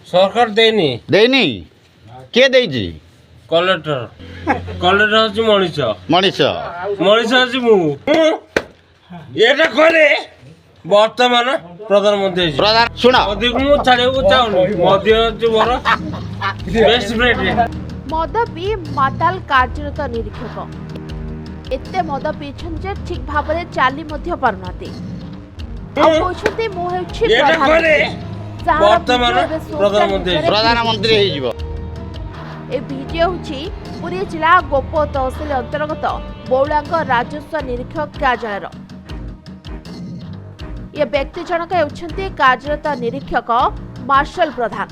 सरकार देनी देनी किए देइछि कलेक्टर कलेक्टर हচ্ছে মনিষ मनीष মনিষ হচ্ছে মু এটা করে বর্তমান প্রধানমন্ত্রী प्रधान सुना ଅଧିକ ମୁଁ ଛାଡ଼ିବାକୁ ଚାହୁଁନି ମଧ୍ୟ ହচ্ছে ମୋର ବେଷ୍ଟ ଫ୍ରେଣ୍ଡ मद पी माताल कार्यरत निरीक्षक एते मद पीछन जे ठीक भाव में चाली मध्य पारुनाती এটা করে বর্তমান प्रधानमंत्री हे जीवो ए वीडियो होची पुरी जिला गोप तहसील अंतर्गत बौलांग राजस्व निरीक्षक कार्यालय ये व्यक्ति जनक होउछन्ती कार्यरत निरीक्षक मार्शल प्रधान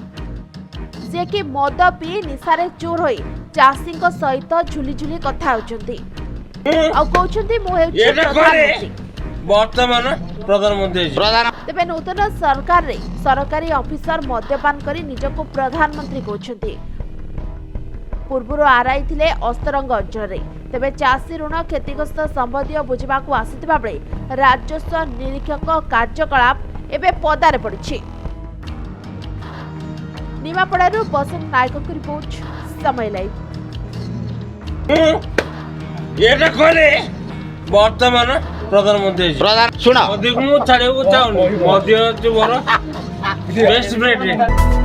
जे कि मद पी निशारे चोर होई चाषी सहित झुली झुली कथा होउछन्ती आ कहउछन्ती मु हेउछि प्रधानमंत्री বর্তমান প্রধানমন্ত্রী प्रधान तेबे नूतन सरकार रे सरकारी ऑफिसर मद्यपान करी निजको प्रधानमंत्री कहउछन्ती पूर्वर आरआई थिले अस्तरंग अंचल रे तेबे चाषी ऋण क्षतिग्रस्त संबंधी बुझिबाकू आसिथिबा बेले राजस्व निरीक्षक कार्यकलाप एबे पदारे पड़िछि। निमापड़ारू बसंत नायक की रिपोर्ट समय लाइव এটা করে বর্তমান প্রধানমন্ত্রী प्रधान सुना ଅଧିକ ମୁଁ ଛାଡ଼ିବାକୁ ଚାହୁଁନି ମଧ୍ୟ ହচ্ছে ମୋର ବେଷ୍ଟ ଫ୍ରେଣ୍ଡ